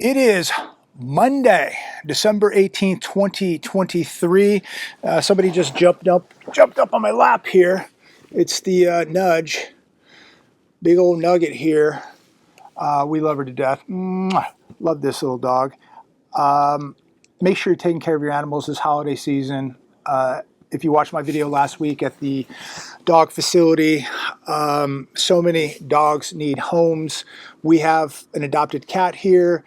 It is Monday, December 18th, 2023. Somebody just jumped up on my lap here. It's the Nudge, big old nugget here. We love her to death. Mwah. Love this little dog. Make sure you're taking care of your animals this holiday season. If you watched my video last week at the dog facility, so many dogs need homes. We have an adopted cat here.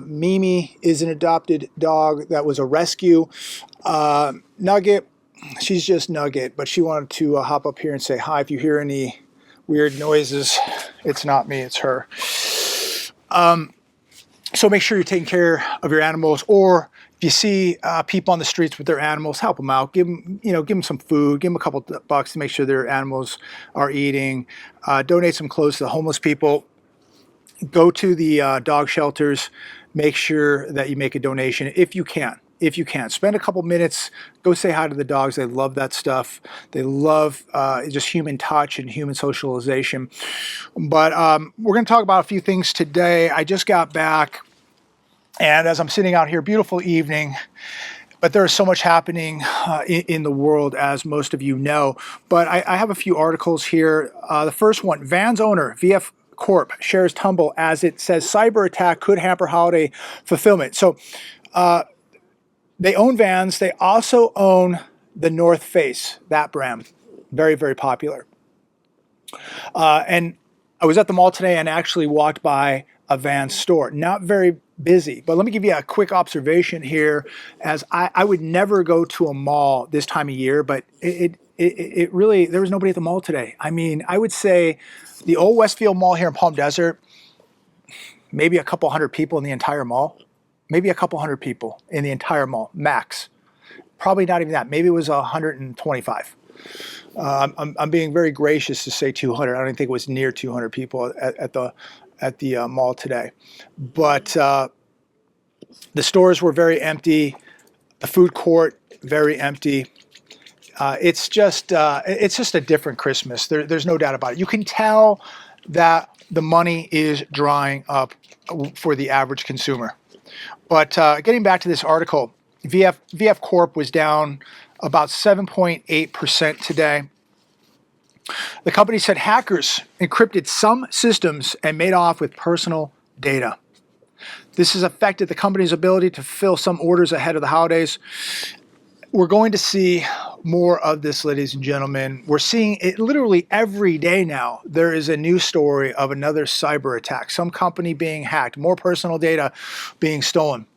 Mimi is an adopted dog that was a rescue. Nugget, she's just Nugget, but she wanted to hop up here and say hi. If you hear any weird noises, it's not me, it's her. So make sure you're taking care of your animals, or if you see people on the streets with their animals, help them out. Give them some food. Give them a couple bucks to make sure their animals are eating. Donate some clothes to the homeless people. Go to the dog shelters. Make sure that you make a donation if you can. If you can, spend a couple minutes. Go say hi to the dogs. They love that stuff. They love just human touch and human socialization. But we're going to talk about a few things today. I just got back, and as I'm sitting out here, beautiful evening, but there is so much happening in the world, as most of you know. But I have a few articles here. The first one, Vans owner, VF Corp, shares tumble as it says cyber attack could hamper holiday fulfillment. So they own Vans. They also own the North Face, that brand. Very, very popular. And I was at the mall today and actually walked by a Vans store. Not very busy, but let me give you a quick observation here, as I would never go to a mall this time of year, but it really, there was nobody at the mall today. I mean, I would say the old Westfield Mall here in Palm Desert, maybe a couple hundred people in the entire mall. Maybe a couple hundred people in the entire mall, max. Probably not even that. Maybe it was 125. I'm being very gracious to say 200. I don't think it was near 200 people at the mall today. But the stores were very empty. The food court, very empty. It's just a different Christmas. There's no doubt about it. You can tell that the money is drying up for the average consumer. But getting back to this article, VF Corp was down about 7.8% today. The company said hackers encrypted some systems and made off with personal data. This has affected the company's ability to fill some orders ahead of the holidays. We're going to see more of this, ladies and gentlemen. We're seeing it literally every day now. There is a news story of another cyber attack, some company being hacked, more personal data being stolen.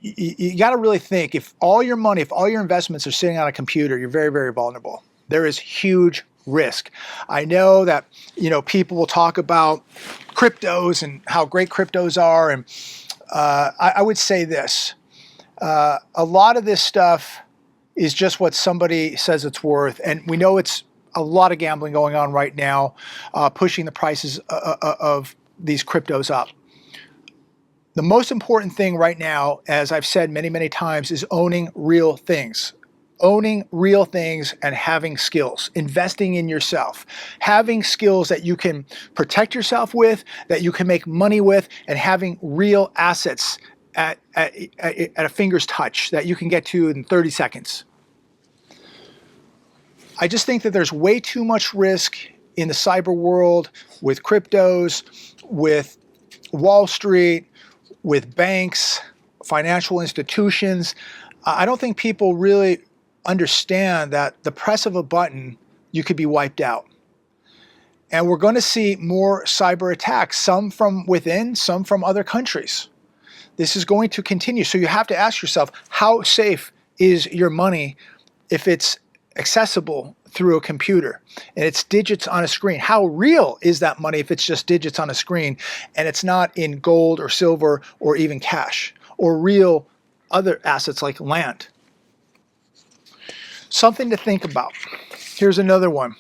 You got to really think, if all your money, if all your investments are sitting on a computer, you're very, very vulnerable. There is huge risk. I know that, people will talk about cryptos and how great cryptos are. And I would say this. A lot of this stuff is just what somebody says it's worth. And we know it's a lot of gambling going on right now, pushing the prices of these cryptos up. The most important thing right now, as I've said many, many times, is owning real things. Owning real things and having skills, investing in yourself, having skills that you can protect yourself with, that you can make money with, and having real assets at a finger's touch that you can get to in 30 seconds. I just think that there's way too much risk in the cyber world with cryptos, with Wall Street, with banks, financial institutions. I don't think people really understand that the press of a button, you could be wiped out. And we're going to see more cyber attacks, some from within, some from other countries. This is going to continue. So you have to ask yourself, how safe is your money if it's accessible through a computer and it's digits on a screen? How real is that money if it's just digits on a screen and it's not in gold or silver or even cash or real other assets like land? Something to think about. Here's another one.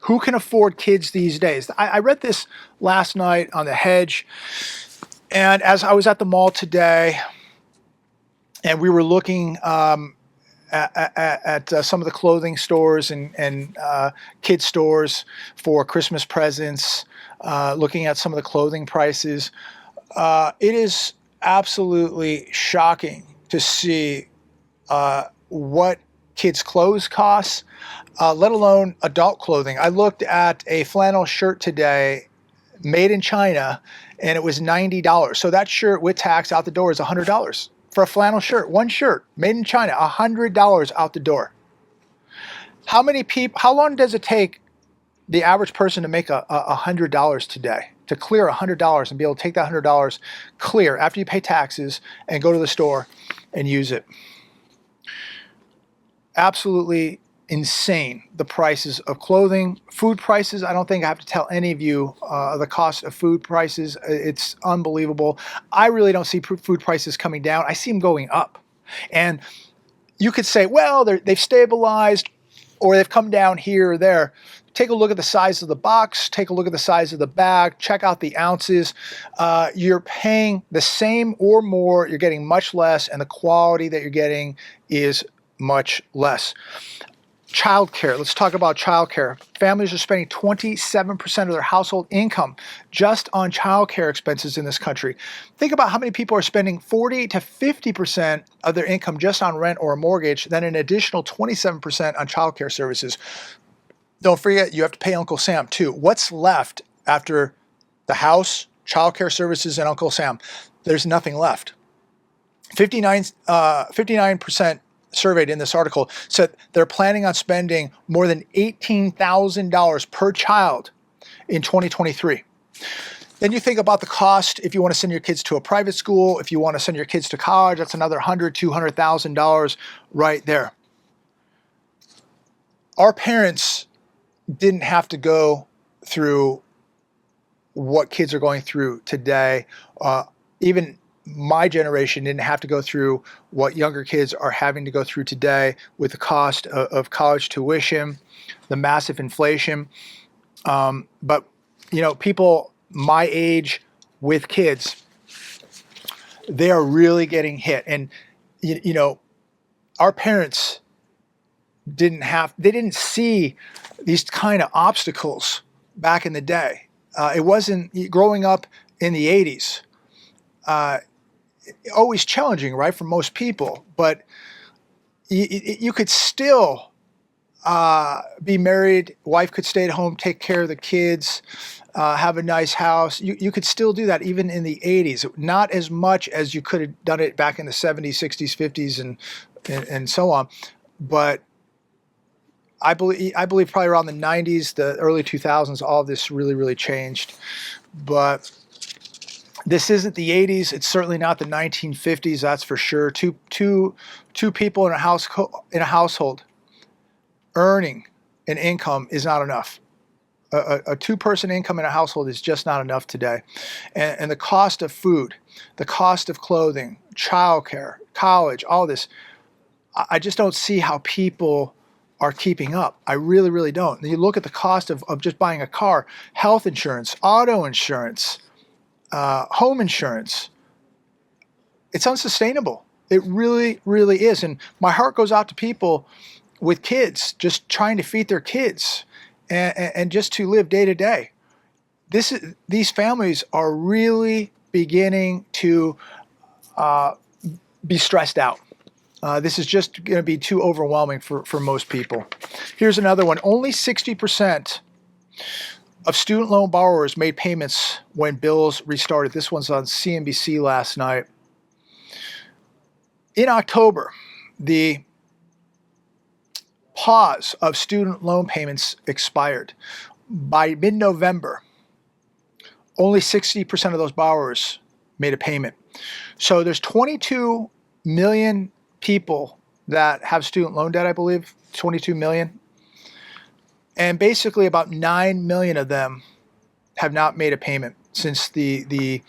Who can afford kids these days? I read this last night on The Hedge. And as I was at the mall today, and we were looking at some of the clothing stores and kids stores for Christmas presents, looking at some of the clothing prices, It is absolutely shocking to see what kids' clothes costs, let alone adult clothing. I looked at a flannel shirt today made in China, and it was $90. So that shirt with tax out the door is $100 for a flannel shirt. One shirt made in China, $100 out the door. How many people? How long does it take the average person to make $100 today? To clear $100 and be able to take that $100 clear after you pay taxes and go to the store and use it. Absolutely insane, the prices of clothing. Food prices, I don't think I have to tell any of you the cost of food prices. It's unbelievable. I really don't see food prices coming down. I see them going up. And you could say, well, they've stabilized or they've come down here or there. Take a look at the size of the box, take a look at the size of the bag, check out the ounces. You're paying the same or more, you're getting much less, and the quality that you're getting is much less. Childcare, let's talk about childcare. Families are spending 27% of their household income just on childcare expenses in this country. Think about how many people are spending 40 to 50% of their income just on rent or a mortgage, then an additional 27% on childcare services. Don't forget, you have to pay Uncle Sam too. What's left after the house, childcare services, and Uncle Sam? There's nothing left. 59% surveyed in this article said they're planning on spending more than $18,000 per child in 2023. Then you think about the cost if you want to send your kids to a private school, if you want to send your kids to college, that's another $100,000, $200,000 right there. Our parents didn't have to go through what kids are going through today. Even my generation didn't have to go through what younger kids are having to go through today with the cost of college tuition, the massive inflation. But, you know, people my age with kids, they are really getting hit. And, you know, our parents didn't see these kind of obstacles back in the day. It wasn't growing up in the 80s. Always challenging, right, for most people, but you could still be married, wife could stay at home, take care of the kids, have a nice house. You could still do that even in the 80s. Not as much as you could have done it back in the 70s, 60s, 50s, and so on. But I believe probably around the 90s, the early 2000s, all of this really, really changed. But this isn't the 80s. It's certainly not the 1950s. That's for sure. Two people in a household earning an income is not enough. A two-person income in a household is just not enough today. And the cost of food, the cost of clothing, childcare, college, all this, I just don't see how people are keeping up. I really, really don't. And you look at the cost of just buying a car, health insurance, auto insurance, home insurance. It's unsustainable. It really, really is. And my heart goes out to people with kids, just trying to feed their kids and just to live day to day. These families are really beginning to be stressed out. This is just going to be too overwhelming for most people. Here's another one. Only 60% of student loan borrowers made payments when bills restarted. This one's on CNBC last night. In October, the pause of student loan payments expired. By mid-November, only 60% of those borrowers made a payment. So there's 22 million people that have student loan debt, I believe, 22 million. And basically about 9 million of them have not made a payment since the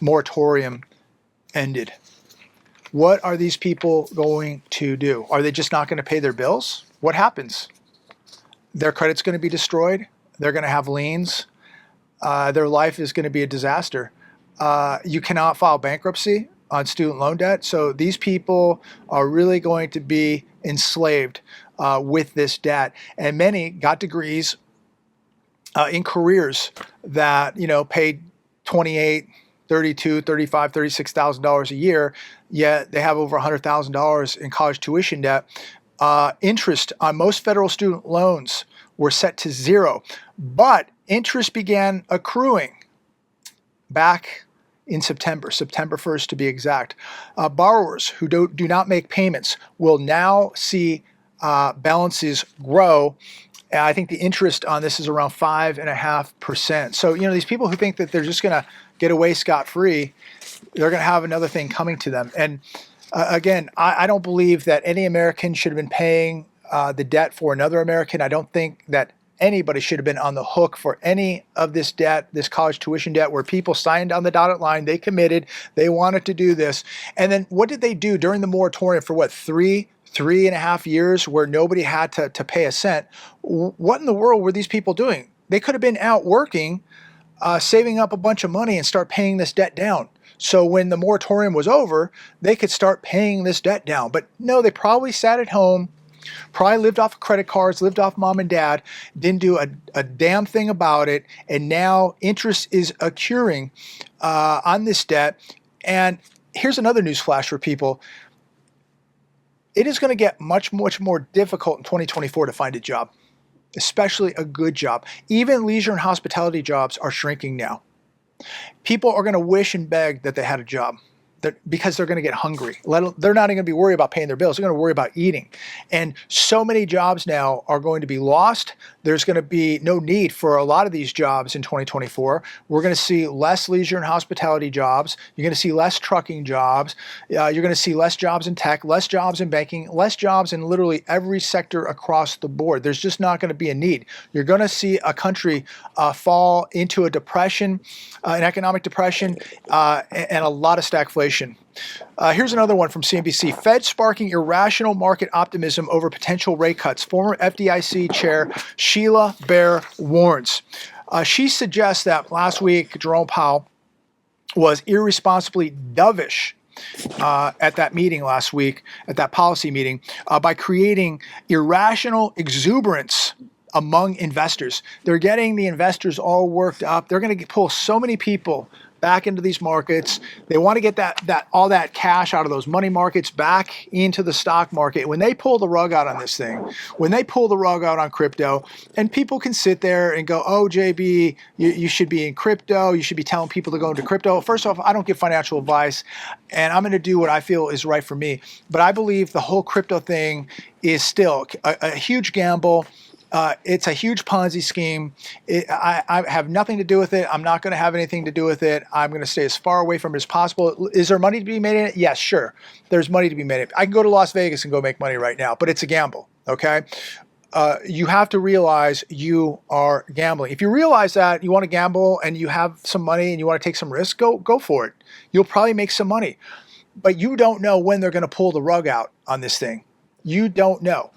moratorium ended. What are these people going to do? Are they just not going to pay their bills? What happens? Their credit's going to be destroyed. They're going to have liens. Their life is going to be a disaster. You cannot file bankruptcy on student loan debt. So these people are really going to be enslaved with this debt. And many got degrees in careers that, you know, paid 28, $32,000, $35,000, $36,000 a year, yet they have over $100,000 in college tuition debt. Interest on most federal student loans were set to 0, but interest began accruing back in September 1st to be exact. Borrowers who do not make payments will now see balances grow. And I think the interest on this is around 5.5%. So, you know, these people who think that they're just going to get away scot-free, they're going to have another thing coming to them. And again, I don't believe that any American should have been paying the debt for another American. I don't think that anybody should have been on the hook for any of this debt, this college tuition debt, where people signed on the dotted line, they committed, they wanted to do this. And then what did they do during the moratorium for what, 3.5 years where nobody had to pay a cent? What in the world were these people doing? They could have been out working, saving up a bunch of money and start paying this debt down. So when the moratorium was over, they could start paying this debt down. But no, they probably sat at home, probably lived off of credit cards, lived off mom and dad, didn't do a damn thing about it, and now interest is accruing on this debt. And here's another news flash for people. It is going to get much more difficult in 2024 to find a job, especially a good job. Even leisure and hospitality jobs are shrinking now. People are going to wish and beg that they had a job, because they're going to get hungry. They're not even going to be worried about paying their bills. They're going to worry about eating. And so many jobs now are going to be lost. There's going to be no need for a lot of these jobs in 2024. We're going to see less leisure and hospitality jobs. You're going to see less trucking jobs. You're going to see less jobs in tech, less jobs in banking, less jobs in literally every sector across the board. There's just not going to be a need. You're going to see a country fall into a depression, an economic depression, and a lot of stagflation. Here's another one from CNBC. Fed sparking irrational market optimism over potential rate cuts. Former FDIC Chair Sheila Bair warns. She suggests that last week Jerome Powell was irresponsibly dovish at that meeting last week, at that policy meeting, by creating irrational exuberance among investors. They're getting the investors all worked up. They're going to pull so many people back into these markets. They want to get all that cash out of those money markets back into the stock market. When they pull the rug out on this thing, when they pull the rug out on crypto, and people can sit there and go, oh, JB, you should be in crypto. You should be telling people to go into crypto. First off, I don't give financial advice, and I'm going to do what I feel is right for me. But I believe the whole crypto thing is still a huge gamble. It's a huge Ponzi scheme. I have nothing to do with it. I'm not going to have anything to do with it. I'm going to stay as far away from it as possible. Is there money to be made in it? Yes, sure. There's money to be made in it. I can go to Las Vegas and go make money right now, but it's a gamble, okay? You have to realize you are gambling. If you realize that you want to gamble and you have some money and you want to take some risk, go for it. You'll probably make some money. But you don't know when they're going to pull the rug out on this thing. You don't know.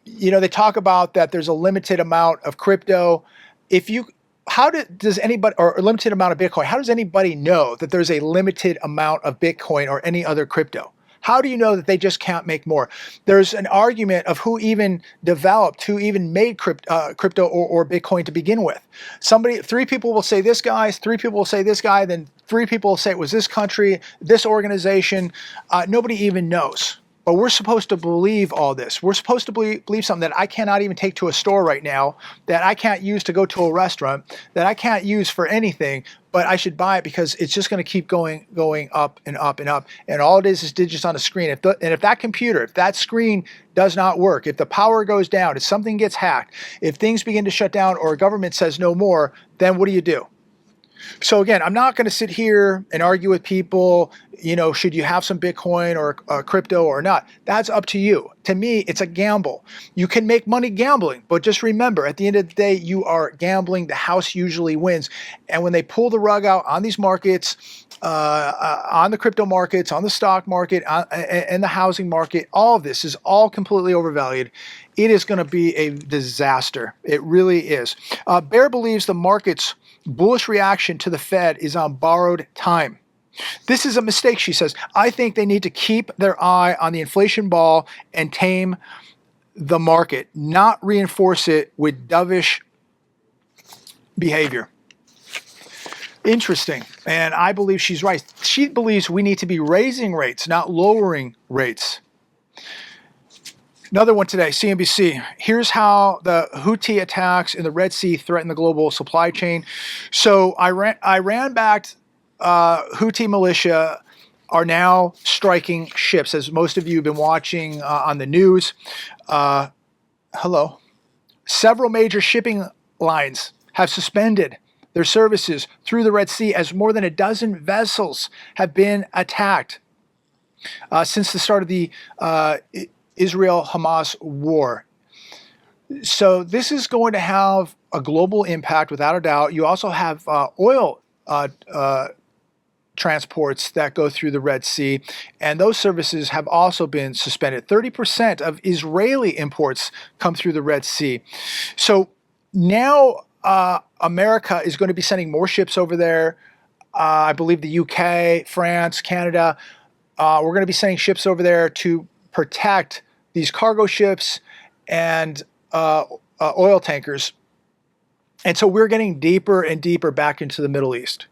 You know, they talk about that there's a limited amount of crypto. Does anybody, or a limited amount of Bitcoin, how does anybody know that there's a limited amount of Bitcoin or any other crypto? How do you know that they just can't make more? There's an argument of who even made crypto or Bitcoin to begin with. Three people will say this guy, three people will say this guy, then three people will say it was this country, this organization. Nobody even knows. But we're supposed to believe all this. We're supposed to believe something that I cannot even take to a store right now, that I can't use to go to a restaurant, that I can't use for anything, but I should buy it because it's just going to keep going up and up and up. And all it is digits on a screen. If that screen does not work, if the power goes down, if something gets hacked, if things begin to shut down or a government says no more, then what do? So again, I'm not going to sit here and argue with people, you know, should you have some Bitcoin or crypto or not? That's up to you. To me, it's a gamble. You can make money gambling, but just remember, at the end of the day, you are gambling. The house usually wins. And when they pull the rug out on these markets, on the crypto markets, on the stock market, and the housing market, all of this is all completely overvalued. It is going to be a disaster. It really is. Bear believes the market's bullish reaction to the Fed is on borrowed time. This is a mistake, she says. I think they need to keep their eye on the inflation ball and tame the market, not reinforce it with dovish behavior. Interesting. And I believe she's right. She believes we need to be raising rates, not lowering rates. Another one today, CNBC. Here's how the Houthi attacks in the Red Sea threaten the global supply chain. So Iran-backed Houthi militia are now striking ships, as most of you have been watching on the news. Hello. Several major shipping lines have suspended their services through the Red Sea as more than a dozen vessels have been attacked since the start of the Israel-Hamas war. So this is going to have a global impact without a doubt. You also have oil transports that go through the Red Sea, and those services have also been suspended. 30% of Israeli imports come through the Red Sea. So now America is going to be sending more ships over there. I believe the UK, France, Canada, we're going to be sending ships over there to protect these cargo ships and oil tankers. And so we're getting deeper and deeper back into the Middle East.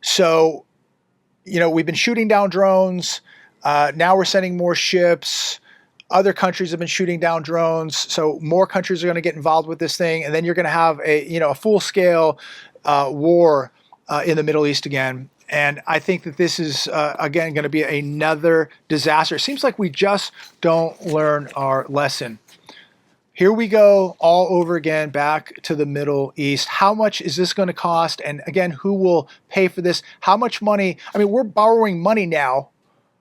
So, you know, we've been shooting down drones. Now we're sending more ships. Other countries have been shooting down drones. So more countries are going to get involved with this thing. And then you're going to have a full-scale war in the Middle East again. And I think that this is, again, going to be another disaster. It seems like we just don't learn our lesson. Here we go all over again, back to the Middle East. How much is this going to cost? And again, who will pay for this? How much money? I mean, we're borrowing money now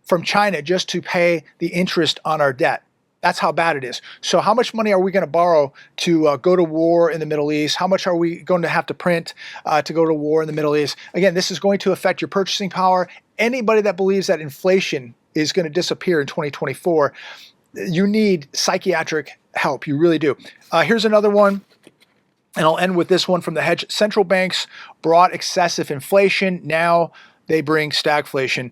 from China just to pay the interest on our debt. That's how bad it is. So how much money are we going to borrow to go to war in the Middle East? How much are we going to have to print to go to war in the Middle East? Again, this is going to affect your purchasing power. Anybody that believes that inflation is going to disappear in 2024, you need psychiatric help. You really do. Here's another one, and I'll end with this one from the hedge. Central banks brought excessive inflation. Now they bring stagflation.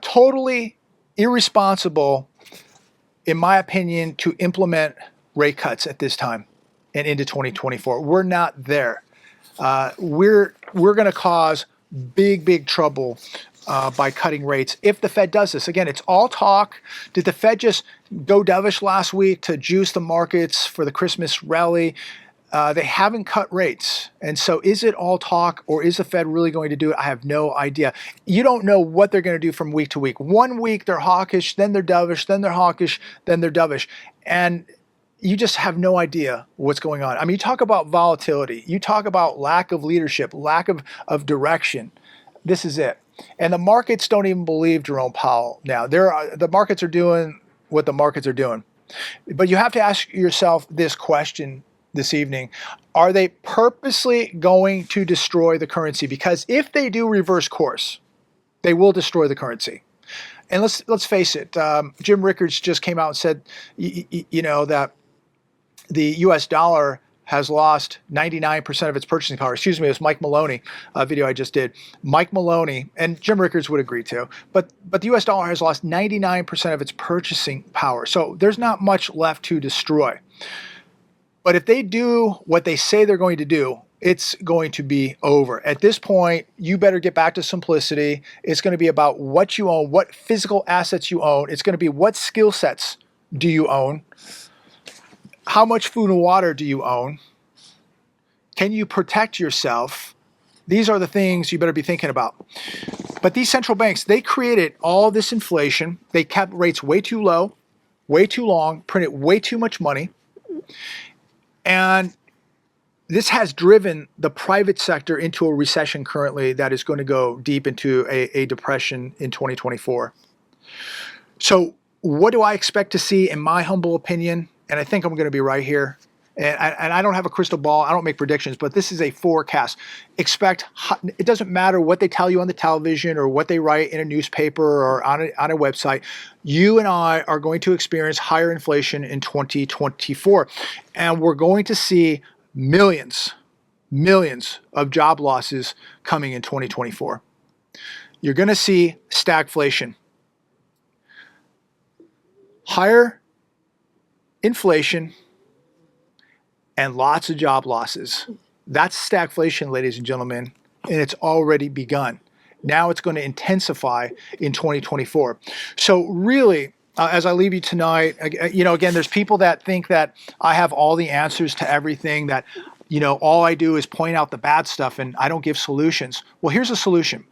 Totally irresponsible, in my opinion, to implement rate cuts at this time and into 2024. We're not there. We're going to cause big trouble by cutting rates if the Fed does this. Again, it's all talk. Did the Fed just go dovish last week to juice the markets for the Christmas rally? They haven't cut rates. And so is it all talk, or is the Fed really going to do it? I have no idea. You don't know what they're going to do from week to week. 1 week they're hawkish, then they're dovish, then they're hawkish, then they're dovish. And you just have no idea what's going on. I mean, you talk about volatility. You talk about lack of leadership, lack of direction. This is it. And the markets don't even believe Jerome Powell now. The markets are doing what the markets are doing. But you have to ask yourself this question this evening. Are they purposely going to destroy the currency? Because if they do reverse course, they will destroy the currency. And let's face it, Jim Rickards just came out and said, you know, that the U.S. dollar has lost 99% of its purchasing power. Excuse me, it was Mike Maloney, a video I just did. Mike Maloney, and Jim Rickards would agree too, but the U.S. dollar has lost 99% of its purchasing power. So there's not much left to destroy. But if they do what they say they're going to do, it's going to be over. At this point, you better get back to simplicity. It's going to be about what you own, what physical assets you own. It's going to be what skill sets do you own? How much food and water do you own? Can you protect yourself? These are the things you better be thinking about. But these central banks, they created all this inflation. They kept rates way too low, way too long, printed way too much money. And this has driven the private sector into a recession currently that is going to go deep into a depression in 2024. So what do I expect to see, in my humble opinion? And I think I'm going to be right here. And I don't have a crystal ball. I don't make predictions, but this is a forecast. Expect, it doesn't matter what they tell you on the television or what they write in a newspaper or on a website. You and I are going to experience higher inflation in 2024. And we're going to see millions of job losses coming in 2024. You're going to see stagflation. Higher inflation and lots of job losses. That's stagflation, ladies and gentlemen. and it's already begun. Now it's going to intensify in 2024. So really, as I leave you tonight, again, there's people that think that I have all the answers to everything, that, all I do is point out the bad stuff and I don't give solutions. Well, here's a solution.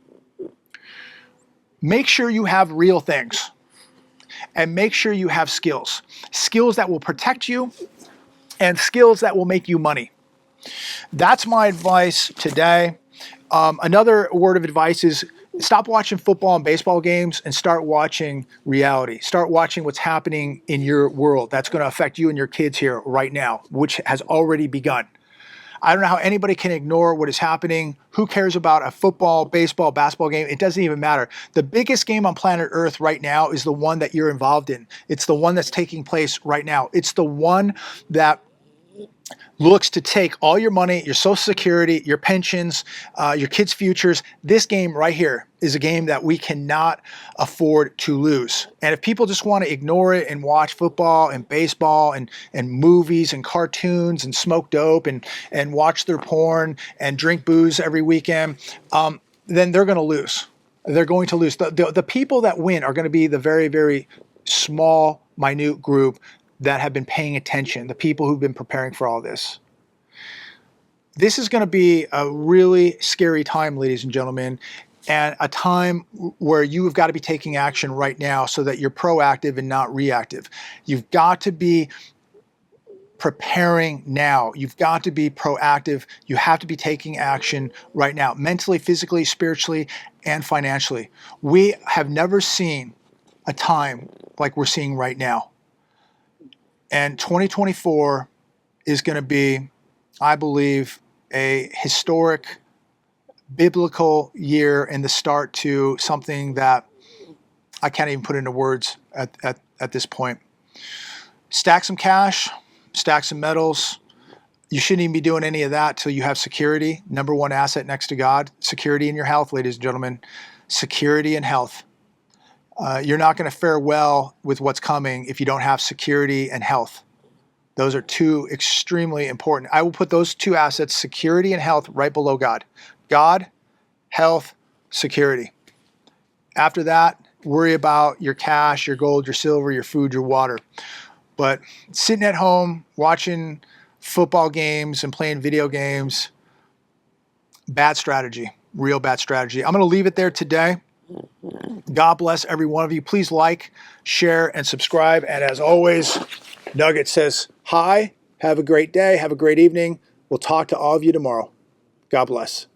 Make sure you have real things, and make sure you have skills. Skills that will protect you and skills that will make you money. That's my advice today. Another word of advice is stop watching football and baseball games and start watching reality. Start watching what's happening in your world. That's going to affect you and your kids here right now, which has already begun. I don't know how anybody can ignore what is happening. Who cares about a football, baseball, basketball game? It doesn't even matter. The biggest game on planet Earth right now is the one that you're involved in. It's the one that's taking place right now. It's the one that looks to take all your money, your Social Security, your pensions, your kids' futures. This game right here is a game that we cannot afford to lose. And if people just want to ignore it and watch football and baseball and movies and cartoons and smoke dope and watch their porn and drink booze every weekend, then they're going to lose. They're going to lose. The people that win are going to be the very, very small, minute group that have been paying attention, the people who've been preparing for all this. This is going to be a really scary time, ladies and gentlemen, and a time where you've got to be taking action right now so that you're proactive and not reactive. You've got to be preparing now. You've got to be proactive. You have to be taking action right now, mentally, physically, spiritually, and financially. We have never seen a time like we're seeing right now. And 2024 is going to be, I believe, a historic biblical year and the start to something that I can't even put into words at this point. Stack some cash, stack some metals. You shouldn't even be doing any of that till you have security. Number one asset next to God, security in your health, ladies and gentlemen. Security and health. You're not going to fare well with what's coming if you don't have security and health. Those are two extremely important. I will put those two assets, security and health, right below God. God, health, security. After that, worry about your cash, your gold, your silver, your food, your water. But sitting at home, watching football games and playing video games, bad strategy, real bad strategy. I'm going to leave it there today. God bless every one of you. Please like, share, and subscribe. And as always, Nugget says, hi, have a great day, have a great evening. We'll talk to all of you tomorrow. God bless.